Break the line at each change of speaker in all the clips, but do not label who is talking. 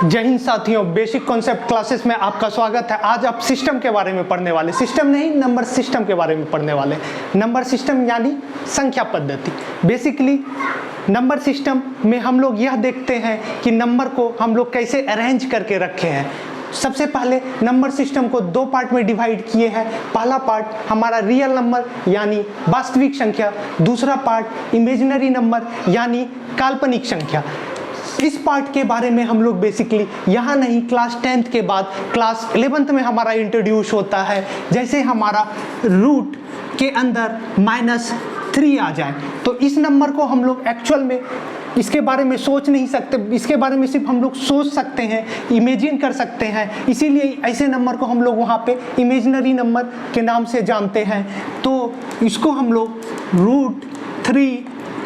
जय हिंद साथियों, basic concept classes में आपका स्वागत है। आज आप सिस्टम के बारे में पढ़ने वाले, सिस्टम नहीं नंबर सिस्टम के बारे में पढ़ने वाले। नंबर सिस्टम यानी संख्या पद्धति। बेसिकली नंबर सिस्टम में हम लोग यह देखते हैं कि नंबर को हम लोग कैसे अरेंज करके रखे हैं। सबसे पहले नंबर सिस्टम को दो पार्ट में डिवाइड किए हैं। पहला पार्ट हमारा रियल नंबर यानी वास्तविक संख्या, दूसरा पार्ट इमेजिनरी नंबर यानी काल्पनिक संख्या। इस पार्ट के बारे में हम लोग बेसिकली यहाँ नहीं, क्लास 10th के बाद क्लास 11th में हमारा इंट्रोड्यूस होता है। जैसे हमारा रूट के अंदर -3 आ जाए तो इस नंबर को हम लोग एक्चुअल में इसके बारे में सोच नहीं सकते, इसके बारे में सिर्फ हम लोग सोच सकते हैं, इमेजिन कर सकते हैं। इसीलिए ऐसे नंबर को हम लोग वहाँ पे इमेजिनरी नंबर के नाम से जानते हैं। तो इसको हम लोग √3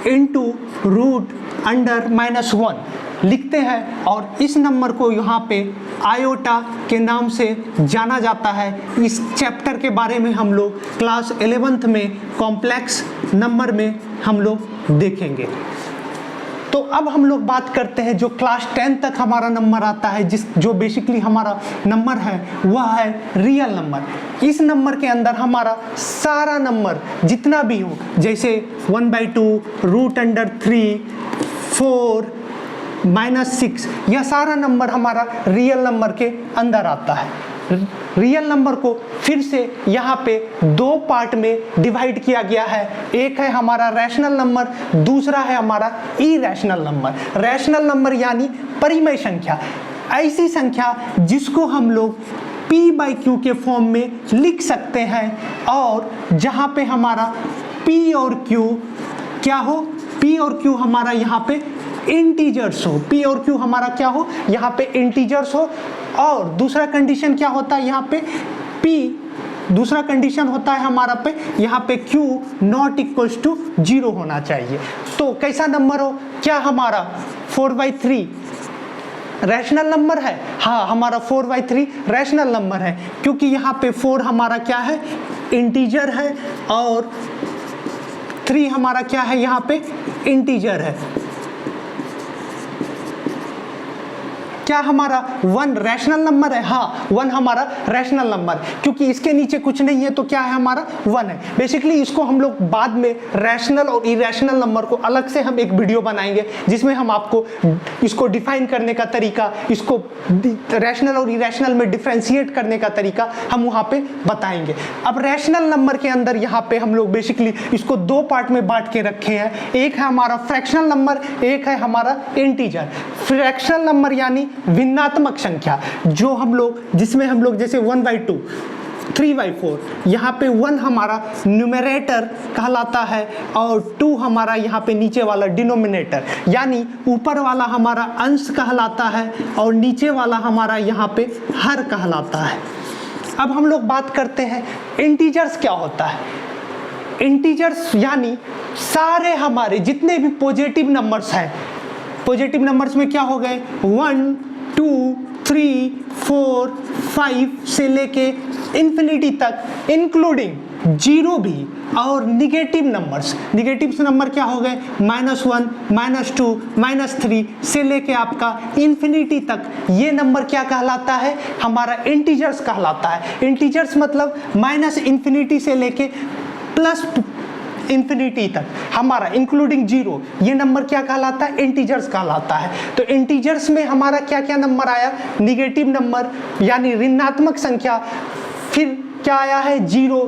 × √(-1) लिखते हैं और इस नंबर को यहाँ पे आयोटा के नाम से जाना जाता है। इस चैप्टर के बारे में हम लोग क्लास 11th में कॉम्प्लेक्स नंबर में हम लोग देखेंगे। तो अब हम लोग बात करते हैं जो क्लास 10 तक हमारा नंबर आता है, जो बेसिकली हमारा नंबर है वह है रियल नंबर। इस नंबर के अंदर हमारा सारा नंबर जितना भी हो, जैसे 1/2, √3, 4, -6, यह सारा नंबर हमारा रियल नंबर के अंदर आता है। रियल नंबर को फिर से यहाँ पे दो पार्ट में डिवाइड किया गया है। एक है हमारा रैशनल नंबर, दूसरा है हमारा इरैशनल नंबर। रैशनल नंबर यानी परिमेय संख्या, ऐसी संख्या जिसको हम लोग p/q के फॉर्म में लिख सकते हैं और जहाँ पे हमारा p और q क्या हो, p और q हमारा यहाँ पे इंटीजर्स हो, p और q हमारा क्या हो, यहाँ पे इंटीजर्स हो। और दूसरा कंडीशन क्या होता है यहाँ पे दूसरा कंडीशन होता है हमारा पे यहाँ पे q ≠ 0 होना चाहिए। तो कैसा नंबर हो, क्या हमारा 4/3 रैशनल नंबर है? हाँ, हमारा 4/3 रैशनल नंबर है, क्योंकि यहाँ पे 4 हमारा क्या है, इंटीजर है, और 3 हमारा क्या है, यहाँ पे इंटीजर है। क्या हमारा 1 रैशनल नंबर है? हाँ, 1 हमारा रैशनल नंबर, क्योंकि इसके नीचे कुछ नहीं है तो क्या है, हमारा 1 है। बेसिकली इसको हम लोग बाद में रैशनल और इरैशनल नंबर को अलग से हम एक वीडियो बनाएंगे जिसमें हम आपको इसको डिफाइन करने का तरीका, इसको रैशनल और इरैशनल में डिफ्रेंशिएट करने का तरीका हम वहाँ पे बताएंगे। अब रैशनल नंबर के अंदर यहाँ पे हम लोग बेसिकली इसको दो पार्ट में बांट के रखे हैं। एक है हमारा फ्रैक्शनल नंबर, एक है हमारा इंटीजर। फ्रैक्शनल नंबर यानी भिन्नात्मक संख्या, जो हम लोग जिसमें हम लोग जैसे 1/2, 3/4, यहाँ पे 1 हमारा न्यूमरेटर कहलाता है और 2 हमारा यहाँ पे नीचे वाला डिनोमिनेटर, यानी ऊपर वाला हमारा अंश कहलाता है और नीचे वाला हमारा यहाँ पे हर कहलाता है। अब हम लोग बात करते हैं इंटीजर्स क्या होता है। इंटीजर्स यानी सारे हमारे जितने भी पॉजिटिव नंबर्स हैं। पॉजिटिव नंबर्स में क्या हो गए, 1, 2, 3, 4, 5 से लेके इन्फिनिटी तक, इंक्लूडिंग 0 भी, और निगेटिव नंबर्स। निगेटिव नंबर क्या हो गए, -1, -2, -3 से लेके आपका इन्फिनिटी तक। ये नंबर क्या कहलाता है, हमारा इंटीजर्स कहलाता है। इंटीजर्स मतलब -∞ से लेके +∞ तक हमारा इंक्लूडिंग 0, ये नंबर क्या कहलाता है, इंटीजर्स कहलाता है। तो इंटीजर्स में हमारा क्या क्या नंबर आया, निगेटिव नंबर यानी ऋणात्मक संख्या, फिर क्या आया है 0,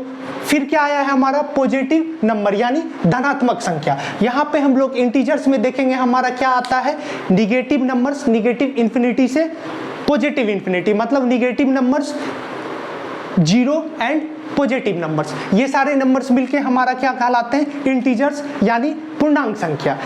फिर क्या आया है हमारा पॉजिटिव नंबर यानी धनात्मक संख्या। यहाँ पे हम लोग इंटीजर्स में देखेंगे हमारा क्या आता है, निगेटिव नंबर्स, निगेटिव इन्फिनिटी से पॉजिटिव इन्फिनिटी, मतलब negative numbers 0 and positive numbers, ये सारे नंबर्स मिलके हमारा क्या कहलाते हैं, इंटीजर्स यानी पूर्णांक संख्या।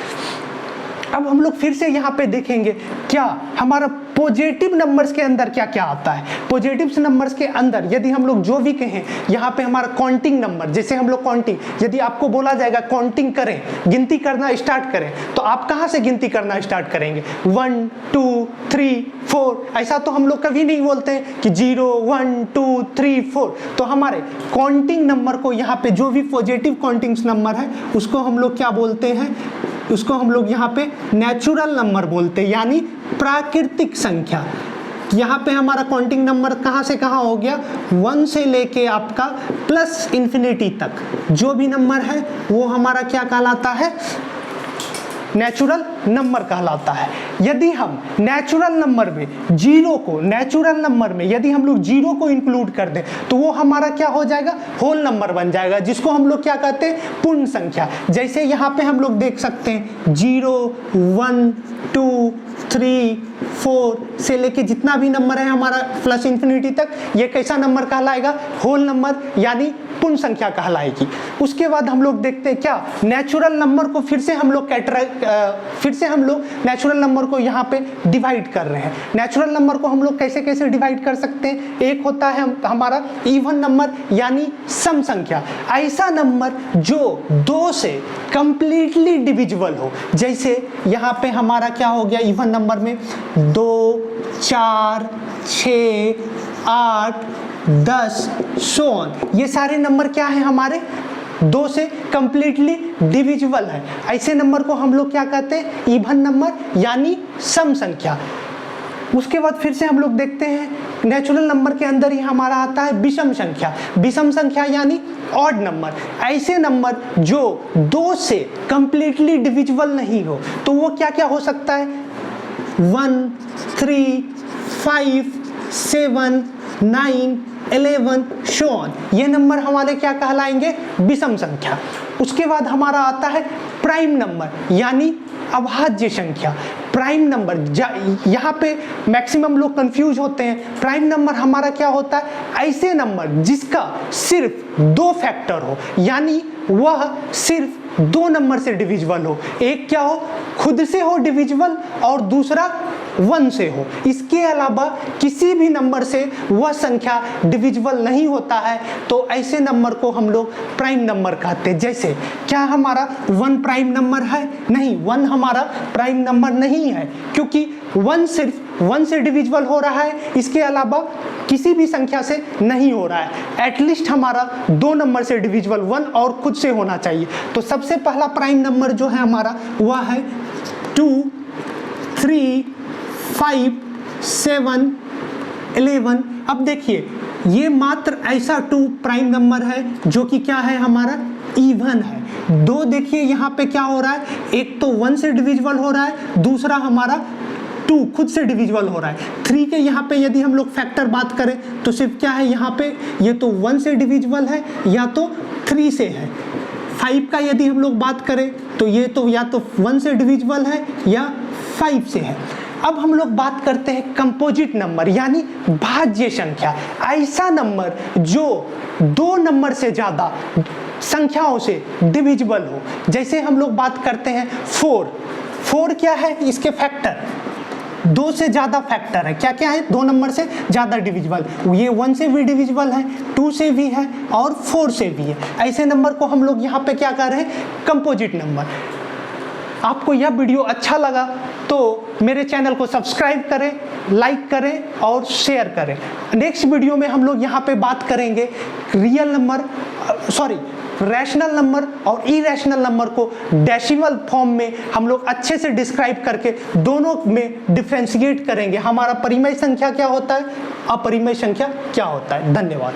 अब हम लोग फिर से यहाँ पे देखेंगे क्या हमारा पॉजिटिव नंबर्स के अंदर क्या क्या आता है। पॉजिटिव नंबर्स के अंदर यदि हम लोग जो भी कहें, यहाँ पे हमारा काउंटिंग नंबर, जैसे हम लोग काउंटिंग, यदि आपको बोला जाएगा काउंटिंग करें, गिनती करना स्टार्ट करें, तो आप कहाँ से गिनती करना स्टार्ट करेंगे, 1, 2, 3, 4। ऐसा तो हम लोग कभी नहीं बोलते हैं कि 0, 1, 2, 3, 4। तो हमारे काउंटिंग नंबर को यहाँ पे जो भी पॉजिटिव काउंटिंग नंबर है उसको हम लोग क्या बोलते हैं, उसको हम लोग यहाँ पे नेचुरल नंबर बोलते हैं, यानी प्राकृतिक संख्या। यहाँ पे हमारा काउंटिंग नंबर कहाँ से कहाँ हो गया, 1 से लेके आपका प्लस इन्फिनिटी तक जो भी नंबर है वो हमारा क्या कहलाता है, नेचुरल नंबर कहलाता है। यदि हम नेचुरल नंबर में जीरो को, नेचुरल नंबर में यदि हम लोग जीरो को इंक्लूड कर दें तो वो हमारा क्या हो जाएगा, होल नंबर बन जाएगा, जिसको हम लोग क्या कहते हैं, पूर्ण संख्या। जैसे यहाँ पे हम लोग देख सकते हैं 0, 1, 2, 3, 4 से लेके जितना भी नंबर है हमारा प्लस इन्फिनिटी तक, ये कैसा नंबर कहलाएगा, होल नंबर यानी पूर्ण संख्या कहलाएगी। उसके बाद हम लोग देखते हैं क्या, नेचुरल नंबर को फिर से हम लोग नेचुरल नंबर को यहाँ पे डिवाइड कर रहे हैं। नेचुरल नंबर को हम लोग कैसे कैसे डिवाइड कर सकते हैं, एक होता है हमारा इवन नंबर यानी सम संख्या, ऐसा नंबर जो 2 से कंप्लीटली डिविजिबल हो। जैसे यहाँ पे हमारा क्या हो गया, इवन नंबर में 2, 4, 6, 8, 10 सो ऑन, ये सारे नंबर क्या है हमारे 2 से कंप्लीटली डिविजिबल है। ऐसे नंबर को हम लोग क्या कहते हैं, इवन नंबर यानी सम संख्या। उसके बाद फिर से हम लोग देखते हैं नेचुरल नंबर के अंदर ही हमारा आता है विषम संख्या। विषम संख्या यानी ऑड नंबर, ऐसे नंबर जो 2 से कंप्लीटली डिविजिबल नहीं हो। तो वो क्या क्या हो सकता है, 1, 3, 5, 7, 9, 11 शो ऑन, ये नंबर हमारे क्या कहलाएंगे, विषम संख्या। उसके बाद हमारा आता है प्राइम नंबर यानी अभाज्य संख्या। प्राइम नंबर, यहाँ पे मैक्सिमम लोग कंफ्यूज होते हैं। प्राइम नंबर हमारा क्या होता है, ऐसे नंबर जिसका सिर्फ 2 फैक्टर हो, यानी वह सिर्फ 2 नंबर से डिविजिबल हो। एक क्या हो, खुद से हो डिविजिबल, और दूसरा 1 से हो। इसके अलावा किसी भी नंबर से वह संख्या डिविजिबल नहीं होता है, तो ऐसे नंबर को हम लोग प्राइम नंबर कहते हैं। जैसे क्या हमारा 1 प्राइम नंबर है, नहीं, 1 हमारा प्राइम नंबर नहीं है, क्योंकि 1 सिर्फ 1 से डिविजिबल हो रहा है, इसके अलावा किसी भी संख्या से नहीं हो रहा है। एटलीस्ट हमारा 2 नंबर से डिविजिबल 1 और खुद से होना चाहिए। तो सबसे पहला प्राइम नंबर जो है हमारा वह है 2, 3, 5, 7, 11। अब देखिए ये मात्र ऐसा 2 प्राइम नंबर है जो कि क्या है, हमारा इवन है। 2 देखिए यहाँ पे क्या हो रहा है, एक तो 1 से डिविजिबल हो रहा है, दूसरा हमारा 2 खुद से डिविजिबल हो रहा है। 3 के यहाँ पे यदि हम लोग फैक्टर बात करें तो सिर्फ क्या है यहाँ पे, ये तो 1 से डिविजिबल है या तो 3 से है। 5 का यदि हम लोग बात करें तो ये तो या तो 1 से डिविजिबल है या 5 से है। अब हम लोग बात करते हैं कंपोजिट नंबर यानी भाज्य संख्या, ऐसा नंबर जो 2 नंबर से ज़्यादा संख्याओं से डिविजिबल हो। जैसे हम लोग बात करते हैं 4 क्या है, इसके फैक्टर 2 से ज़्यादा फैक्टर है, क्या क्या है, 2 नंबर से ज़्यादा डिविजिबल, ये 1 से भी डिविजिबल है, 2 से भी है और 4 से भी है। ऐसे नंबर को हम लोग यहाँ पे क्या कर रहे हैं, कंपोजिट नंबर। आपको यह वीडियो अच्छा लगा तो मेरे चैनल को सब्सक्राइब करें, लाइक करें और शेयर करें। नेक्स्ट वीडियो में हम लोग यहाँ पे बात करेंगे रैशनल नंबर और इरेशनल नंबर को डेसिमल फॉर्म में हम लोग अच्छे से डिस्क्राइब करके दोनों में डिफ्रेंशिएट करेंगे। हमारा परिमेय संख्या क्या होता है, अपरिमेय संख्या क्या होता है। धन्यवाद।